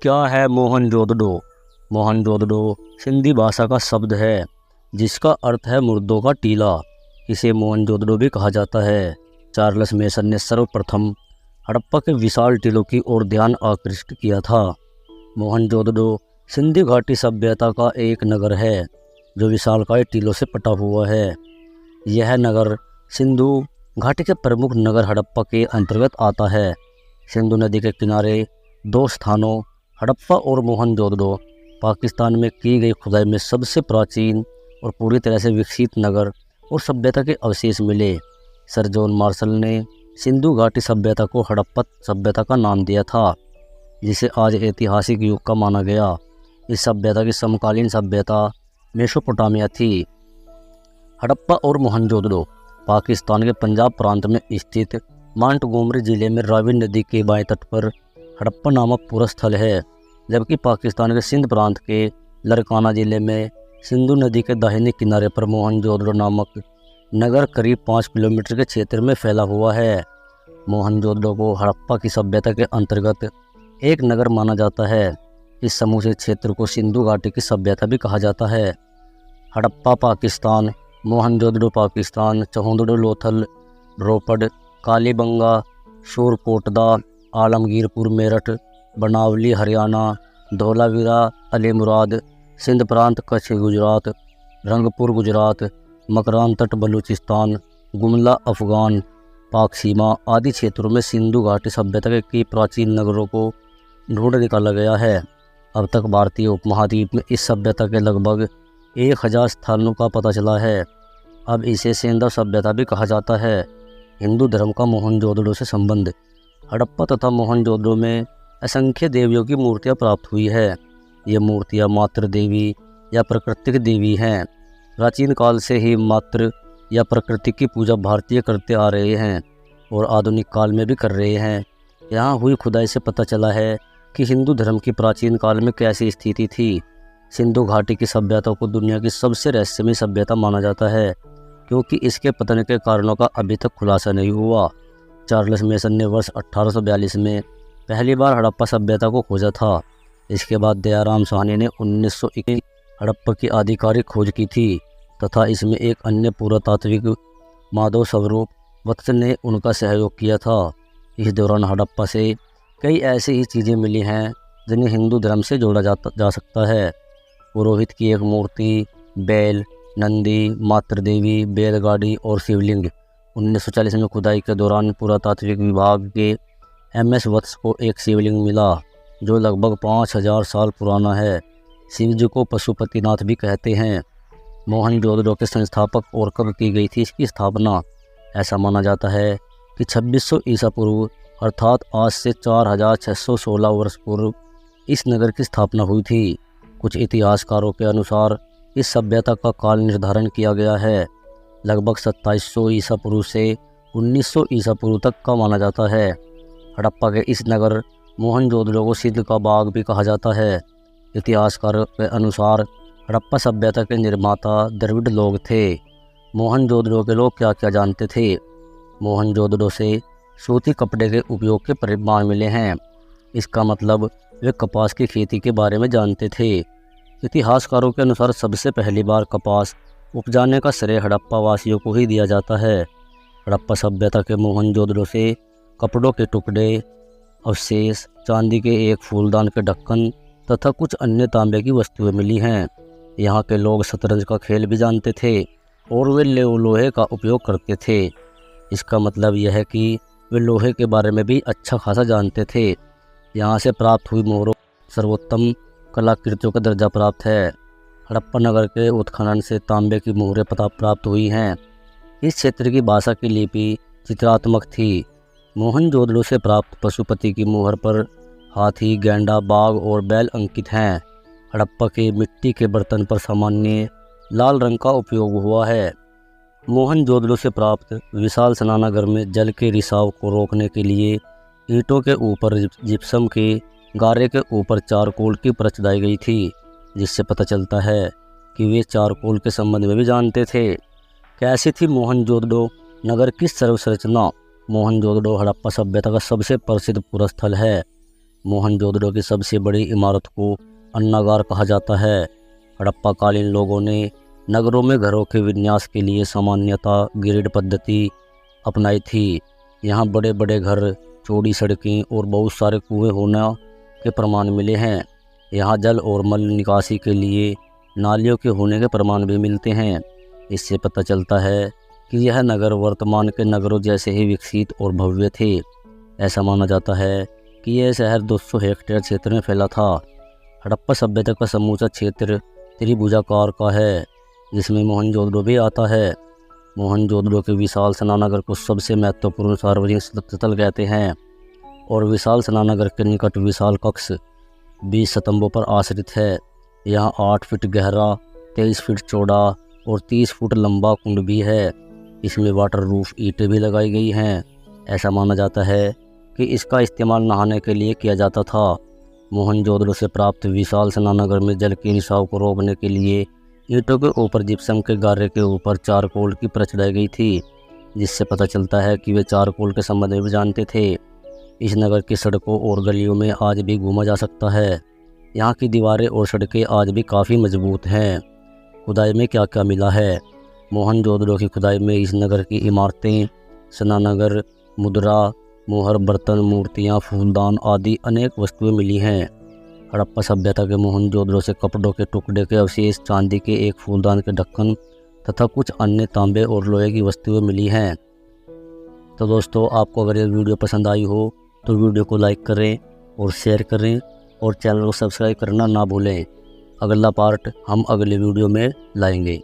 क्या है मोहनजोदड़ो? मोहनजोदड़ो सिंधी भाषा का शब्द है जिसका अर्थ है मुर्दों का टीला। इसे मोहनजोदड़ो भी कहा जाता है। चार्ल्स मेसन ने सर्वप्रथम हड़प्पा के विशाल टीलों की ओर ध्यान आकृष्ट किया था। मोहनजोदड़ो सिंधी घाटी सभ्यता का एक नगर है जो विशालकाय टीलों से पटा हुआ है। यह नगर सिंधु घाटी के प्रमुख नगर हड़प्पा के अंतर्गत आता है। सिंधु नदी के किनारे दो स्थानों हड़प्पा और मोहनजोदड़ो पाकिस्तान में की गई खुदाई में सबसे प्राचीन और पूरी तरह से विकसित नगर और सभ्यता के अवशेष मिले। सर जॉन मार्शल ने सिंधु घाटी सभ्यता को हड़प्पा सभ्यता का नाम दिया था, जिसे आज ऐतिहासिक युग का माना गया। इस सभ्यता की समकालीन सभ्यता मेसोपोटामिया थी। हड़प्पा और मोहनजोदड़ो पाकिस्तान के पंजाब प्रांत में स्थित मांटगोमरी जिले में रावी नदी के बाएं तट पर हड़प्पा नामक पूरा स्थल है, जबकि पाकिस्तान के सिंध प्रांत के लरकाना जिले में सिंधु नदी के दाहिने किनारे पर मोहनजोदड़ो नामक नगर करीब 5 किलोमीटर के क्षेत्र में फैला हुआ है। मोहनजोदड़ो को हड़प्पा की सभ्यता के अंतर्गत एक नगर माना जाता है। इस समूचे क्षेत्र को सिंधु घाटी की सभ्यता भी कहा जाता है। हड़प्पा पाकिस्तान, मोहनजोदड़ो पाकिस्तान, चहोंदड़ो लोथल, रोपड़, कालीबंगा, शोरकोटदा, आलमगीरपुर मेरठ, बनावली हरियाणा, धौलावीरा अलीमुराद सिंध प्रांत, कच्छ गुजरात, रंगपुर गुजरात, मकरान तट बलूचिस्तान, गुमला अफगान, पाक सीमा आदि क्षेत्रों में सिंधु घाटी सभ्यता के कई प्राचीन नगरों को ढूंढ निकाला गया है। अब तक भारतीय उपमहाद्वीप में इस सभ्यता के लगभग 1000 स्थानों का पता चला है। अब इसे सेंधा सभ्यता भी कहा जाता है। हिंदू धर्म का मोहनजोदड़ो से संबंध। हड़प्पा तथा मोहनजोदड़ो में असंख्य देवियों की मूर्तियां प्राप्त हुई है। ये मूर्तियां मातृ देवी या प्राकृतिक देवी हैं। प्राचीन काल से ही मातृ या प्रकृति की पूजा भारतीय करते आ रहे हैं और आधुनिक काल में भी कर रहे हैं। यहाँ हुई खुदाई से पता चला है कि हिंदू धर्म की प्राचीन काल में कैसी स्थिति थी। सिंधु घाटी की सभ्यता को दुनिया की सबसे रहस्यमयी सभ्यता माना जाता है, क्योंकि इसके पतन के कारणों का अभी तक खुलासा नहीं हुआ। चार्ल्स मेसन ने वर्ष 1842 में पहली बार हड़प्पा सभ्यता को खोजा था। इसके बाद दयाराम साहनी ने 1921 हड़प्पा की आधिकारिक खोज की थी तथा इसमें एक अन्य पुरातात्विक माधव स्वरूप वत्स ने उनका सहयोग किया था। इस दौरान हड़प्पा से कई ऐसी ही चीज़ें मिली हैं जिन्हें हिंदू धर्म से जोड़ा जा सकता है। पुरोहित की एक मूर्ति, बैल, नंदी, मातृ देवी, बैलगाड़ी और शिवलिंग। 1940 में खुदाई के दौरान पुरातात्विक विभाग के MS वत्स को एक शिवलिंग मिला जो लगभग 5000 साल पुराना है। शिव जी को पशुपतिनाथ भी कहते हैं। मोहनजोदड़ो के संस्थापक और कब की गई थी इसकी स्थापना? ऐसा माना जाता है कि 2600 ईसा पूर्व अर्थात आज से 4616 वर्ष पूर्व इस नगर की स्थापना हुई थी। कुछ इतिहासकारों के अनुसार इस सभ्यता का काल निर्धारण किया गया है। लगभग 2700 ईसा पूर्व से 1900 ईसा पूर्व तक का माना जाता है। हड़प्पा के इस नगर मोहनजोदड़ो को सिंध का बाग भी कहा जाता है। इतिहासकारों के अनुसार हड़प्पा सभ्यता के निर्माता द्रविड़ लोग थे। मोहनजोदड़ो के लोग क्या क्या जानते थे? मोहनजोदड़ो से सूती कपड़े के उपयोग के प्रमाण मिले हैं। इसका मतलब वे कपास की खेती के बारे में जानते थे। इतिहासकारों के अनुसार सबसे पहली बार कपास उपजाने का श्रेय हड़प्पा वासियों को ही दिया जाता है। हड़प्पा सभ्यता के मोहनजोदड़ो से कपड़ों के टुकड़े, अवशेष, चांदी के एक फूलदान के ढक्कन तथा कुछ अन्य तांबे की वस्तुएं मिली हैं। यहाँ के लोग शतरंज का खेल भी जानते थे और वे लोहे का उपयोग करते थे। इसका मतलब यह है कि वे लोहे के बारे में भी अच्छा खासा जानते थे। यहाँ से प्राप्त हुई मोहरों सर्वोत्तम कलाकृतियों का दर्जा प्राप्त है। हड़प्पा नगर के उत्खनन से तांबे की मोहरें प्राप्त हुई हैं। इस क्षेत्र की भाषा की लिपि चित्रात्मक थी। मोहनजोदड़ो से प्राप्त पशुपति की मोहर पर हाथी, गैंडा, बाघ और बैल अंकित हैं। हड़प्पा के मिट्टी के बर्तन पर सामान्य लाल रंग का उपयोग हुआ है। मोहनजोदड़ो से प्राप्त विशाल स्नानागार में जल के रिसाव को रोकने के लिए ईंटों के ऊपर जिप्सम के गारे के ऊपर चारकोल की परत डाली गई थी, जिससे पता चलता है कि वे चारकोल के संबंध में भी जानते थे। कैसी थी मोहनजोदड़ो नगर की सर्वसंरचना? मोहनजोदड़ो हड़प्पा सभ्यता का सबसे प्रसिद्ध पुरा स्थल है। मोहनजोदड़ो की सबसे बड़ी इमारत को अन्नागार कहा जाता है। हड़प्पा कालीन लोगों ने नगरों में घरों के विन्यास के लिए सामान्यतः ग्रिड पद्धति अपनाई थी। यहाँ बड़े बड़े घर, चौड़ी सड़कें और बहुत सारे कुएं होना के प्रमाण मिले हैं। यहाँ जल और मल निकासी के लिए नालियों के होने के प्रमाण भी मिलते हैं। इससे पता चलता है कि यह नगर वर्तमान के नगरों जैसे ही विकसित और भव्य थे। ऐसा माना जाता है कि यह शहर 200 हेक्टेयर क्षेत्र में फैला था। हड़प्पा सभ्यता का समूचा क्षेत्र त्रिभुजाकार का है, जिसमें मोहनजोदड़ो भी आता है। मोहनजोदड़ो के विशाल स्नानघर को सबसे महत्वपूर्ण सार्वजनिक स्थल कहते हैं और विशाल स्नानघर के निकट विशाल कक्ष 20 स्तंभों पर आश्रित है। यहाँ 8 फीट गहरा, 23 फीट चौड़ा और 30 फुट लंबा कुंड भी है। इसमें वाटर रूफ ईंटें भी लगाई गई हैं। ऐसा माना जाता है कि इसका इस्तेमाल नहाने के लिए किया जाता था। मोहनजोदड़ो से प्राप्त विशाल स्नानघर में जल के रिसाव को रोकने के लिए ईंटों के ऊपर जिप्सम के गारे के ऊपर चारकोल की परत चढ़ाई गई थी, जिससे पता चलता है कि वे चारकोल के संबंध में भी जानते थे। इस नगर की सड़कों और गलियों में आज भी घूमा जा सकता है। यहाँ की दीवारें और सड़कें आज भी काफ़ी मजबूत हैं। खुदाई में क्या क्या मिला है? मोहनजोदड़ो की खुदाई में इस नगर की इमारतें, स्नानघर, मुद्रा, मोहर, बर्तन, मूर्तियाँ, फूलदान आदि अनेक वस्तुएं मिली हैं। हड़प्पा सभ्यता के मोहनजोदड़ो से कपड़ों के टुकड़े के अवशेष, चांदी के एक फूलदान के ढक्कन तथा कुछ अन्य तांबे और लोहे की वस्तुएं मिली हैं। तो दोस्तों, आपको अगर ये वीडियो पसंद आई हो तो वीडियो को लाइक करें और शेयर करें और चैनल को सब्सक्राइब करना ना भूलें। अगला पार्ट हम अगले वीडियो में लाएंगे।